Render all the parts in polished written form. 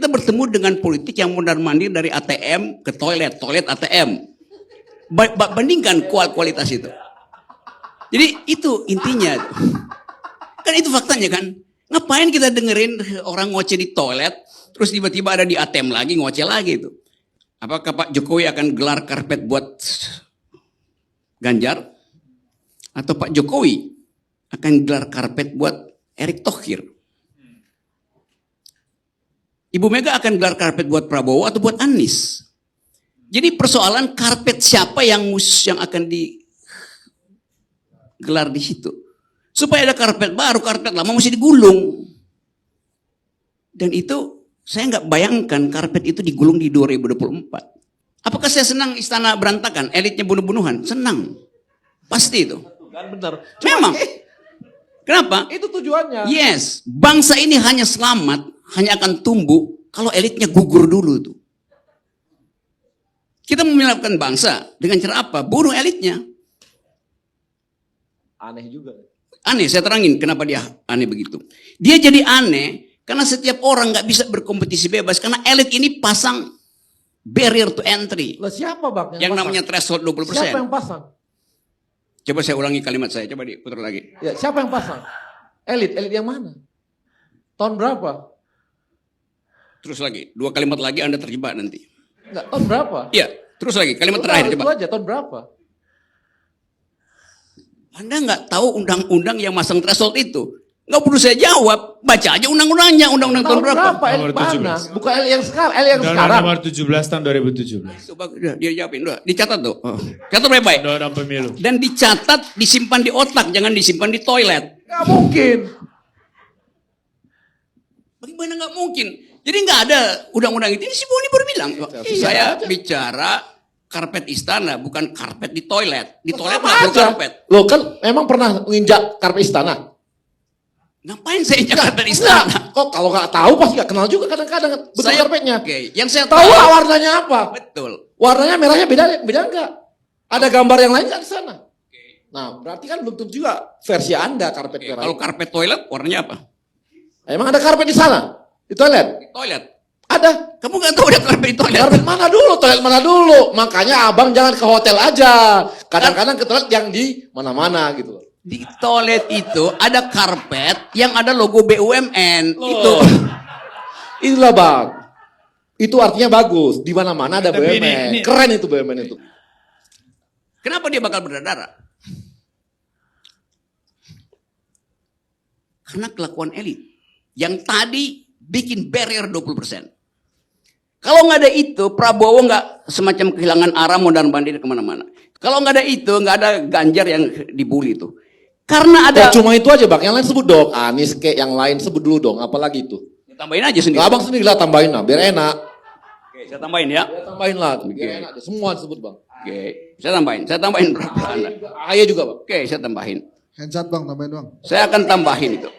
kita bertemu dengan politik yang mondar-mandir dari ATM ke toilet, toilet ATM. Bandingkan kualitas itu. Jadi itu intinya. Kan itu faktanya kan. Ngapain kita dengerin orang ngoceh di toilet, terus tiba-tiba ada di ATM lagi, ngoceh lagi itu. Apakah Pak Jokowi akan gelar karpet buat Ganjar? Atau Pak Jokowi akan gelar karpet buat Erick Thohir? Ibu Mega akan gelar karpet buat Prabowo atau buat Anies? Jadi persoalan karpet siapa yang akan digelar di situ. Supaya ada karpet baru, karpet lama mesti digulung. Dan itu saya nggak bayangkan karpet itu digulung di 2024. Apakah saya senang istana berantakan, elitnya bunuh-bunuhan? Senang. Pasti itu. Kan benar. Memang. Kenapa? Itu tujuannya. Yes, bangsa ini hanya selamat, hanya akan tumbuh kalau elitnya gugur dulu tuh. Kita menyelamatkan bangsa dengan cara apa? Bunuh elitnya. Aneh juga. Aneh, saya terangin kenapa dia aneh begitu. Dia jadi aneh karena setiap orang nggak bisa berkompetisi bebas karena elit ini pasang barrier to entry. Lah siapa Bang Yang namanya threshold 20%. Siapa yang pasang? Coba saya ulangi kalimat saya, coba diputar lagi. Ya, siapa yang pasang? Elit yang mana? Tahun berapa? Terus lagi, 2 kalimat lagi Anda terjebak nanti. Enggak, tahun berapa? Iya, terus lagi, kalimat terakhir Itu coba. aja, tahun berapa? Anda nggak tahu undang-undang yang masang threshold itu. Nggak perlu saya jawab, baca aja undang-undangnya, undang-undang tahun berapa. Elit mana? Bukan elit yang sekarang, elit yang Undang-Undang sekarang. nomor 17 tahun 2017. Coba dia jawabin, udah, dicatat tuh. Catat baik-baik. Undang-Undang pemilu. Dan dicatat, disimpan di otak, jangan disimpan di toilet. Nggak mungkin. Bagaimana nggak mungkin? Jadi nggak ada undang-undang itu. Ini si Boni baru bilang. Saya bicara karpet istana, bukan karpet di toilet. Di toilet nggak perlu karpet. Loh kan memang pernah nginjak karpet istana? Ngapain saya injak karpet istana? Enggak. Kok kalau nggak tahu pasti nggak kenal juga kadang-kadang bentuk karpetnya. Oke, yang saya Tahu lah warnanya apa? Betul. Warnanya merahnya beda enggak? Ada gambar yang lain nggak di sana? Nah, berarti kan belum tentu juga versi Anda karpet merah. Kalau karpet toilet warnanya apa? Emang ada karpet di sana? Di toilet? Di toilet. Ada. Kamu nggak tahu ada karpet di toilet? Karpet mana dulu? Toilet mana dulu? Makanya abang jangan ke hotel aja. Kadang-kadang ke toilet yang di mana-mana gitu loh. Di toilet itu ada karpet yang ada logo BUMN. Loh. Itu. Itulah bang. Itu artinya bagus. Di mana-mana ada Tapi BUMN. Keren itu BUMN itu. Kenapa dia bakal berdarah? Karena kelakuan elit. Yang tadi bikin barrier 20%. Kalau nggak ada itu, Prabowo nggak semacam kehilangan arah mondar-mandir kemana-mana. Kalau nggak ada itu, nggak ada Ganjar yang dibully itu. Karena ada. Cuma itu aja bang. Yang lain sebut dong. Anies kayak yang lain sebut dulu dong. Apalagi itu. Tambahin aja sendiri. Abang sendiri lah tambahin lah. Biar enak. Oke, saya tambahin ya. Biar tambahin lah. Biar enak. Semua disebut bang. Oke, saya tambahin. Saya tambahin berapa Anda? Ayah juga bang. Oke, saya tambahin. Handsat bang, tambahin bang. Saya akan tambahin itu.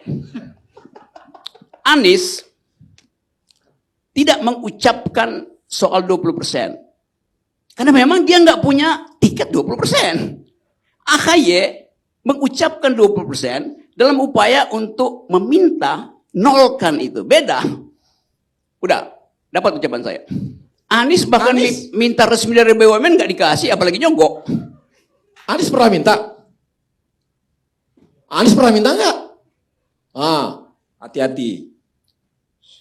Anies tidak mengucapkan soal 20%. Karena memang dia nggak punya tiket 20%. AHY mengucapkan 20% dalam upaya untuk meminta nolkan itu. Beda. Udah, dapat ucapan saya. Anies bahkan minta resmi dari BUMN nggak dikasih, apalagi nyogok. Anies pernah minta? Anies pernah minta nggak? Ah, hati-hati.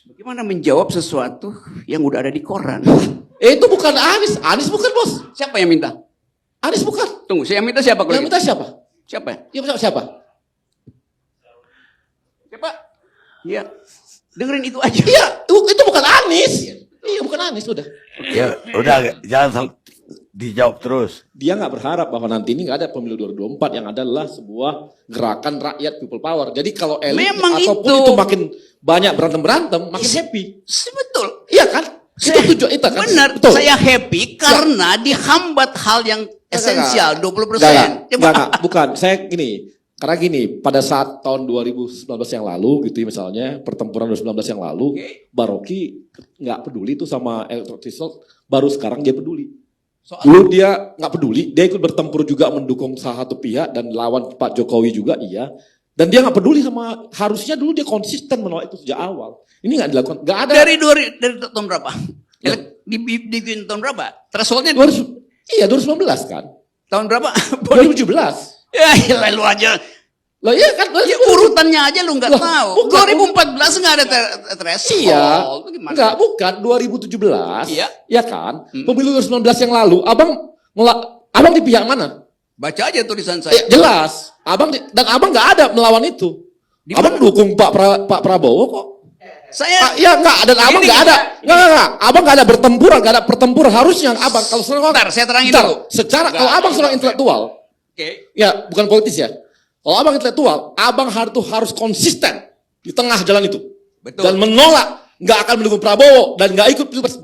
Bagaimana menjawab sesuatu yang udah ada di koran? Itu bukan Anies. Anies bukan bos. Siapa yang minta? Anies bukan. Tunggu, saya minta siapa kalau Yang minta siapa? Siapa? Ya siapa? Siapa? Iya. Dengerin itu aja. Iya, itu bukan Anies. Iya, bukan Anies udah. Ya udah jangan dijawab terus. Dia nggak berharap bahwa nanti ini nggak ada pemilu 2024 yang adalah sebuah gerakan rakyat people power. Jadi kalau elit Memang ataupun itu makin banyak berantem makin happy. Betul. Iya kan? Itu tujuan itu kan. Benar. Betul. Saya happy karena dihambat hal yang esensial 20%. Enggak, bukan. Saya gini. Karena gini, pada saat tahun 2019 yang lalu gitu ya misalnya, pertempuran 2019 yang lalu, Baroki nggak peduli tuh sama electoral threshold, baru sekarang dia peduli. Dulu dia nggak peduli, dia ikut bertempur juga mendukung salah satu pihak dan lawan Pak Jokowi juga, iya. Dan dia nggak peduli sama, harusnya dulu dia konsisten menolak itu sejak awal. Ini nggak dilakukan, nggak ada. Dari tahun berapa? Dibikin tahun berapa? Thresholdnya 2019 kan? tahun berapa? 2017. Ya, lalu aja. Loh iya kan? Ya, urutannya aja lu nggak Loh, tahu. bukan. 2014 nggak ada threshold. Iya, Gimana? enggak, bukan 2017. Iya. Ya kan? Pemilu 2019 yang lalu, abang di pihak mana? Baca aja tulisan Ya, saya. jelas. Dan abang nggak ada melawan itu. Di Abang mana? dukung Pak Prabowo kok. Saya Ya enggak, dan abang Ini nggak ada. Enggak. Abang nggak ada pertempuran harusnya abang kalau Bentar, saya terangin Bentar, dulu. Secara Enggak, kalau abang enggak, seorang intelektual, Oke. ya bukan politis ya. Kalau abang intelektual, abang harus konsisten di tengah jalan itu. Betul. Dan menolak, nggak akan mendukung Prabowo dan nggak ikut Pilpres,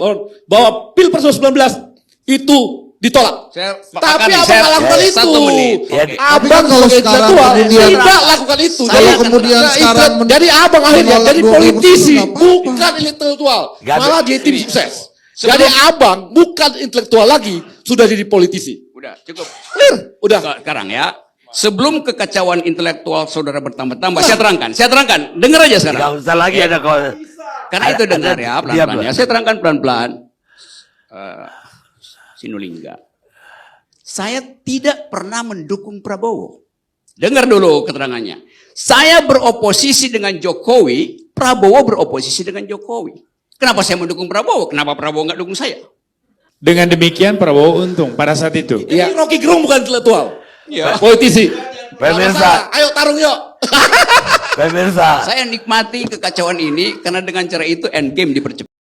bahwa Pilpres 2019 itu ditolak. Saya Tapi abang saya- nggak lakukan itu. 1 menit. Ya, Oke. Abang Tapi kan kalau sebagai sekarang intelektual kemudian- tidak lakukan itu. Saya Kalau akan kemudian Nah, sekarang jadi abang akhirnya menolak jadi 20% politisi, nggak apa-apa. bukan intelektual. Nggak ada. Malah jadi tim sukses. Sebelum- Jadi abang bukan intelektual lagi, sudah jadi politisi. Udah, cukup. Clear? Udah. Sekarang ya. Sebelum kekacauan intelektual saudara bertambah-tambah, saya terangkan. Dengar aja nggak sekarang. usah lagi ada kau. Karena itu dengar ya, Diam, pelan-pelan ya. Bang. Saya terangkan pelan-pelan. Sinulingga. Saya tidak pernah mendukung Prabowo. Dengar dulu keterangannya. Saya beroposisi dengan Jokowi, Prabowo beroposisi dengan Jokowi. Kenapa saya mendukung Prabowo? Kenapa Prabowo nggak dukung saya? Dengan demikian Prabowo untung pada saat itu. Ini Rocky Gerung bukan intelektual. Iya. Politisi. Pemirsa, Ayo tarung yuk. pemirsa. Saya nikmati kekacauan ini karena dengan cara itu endgame dipercepat.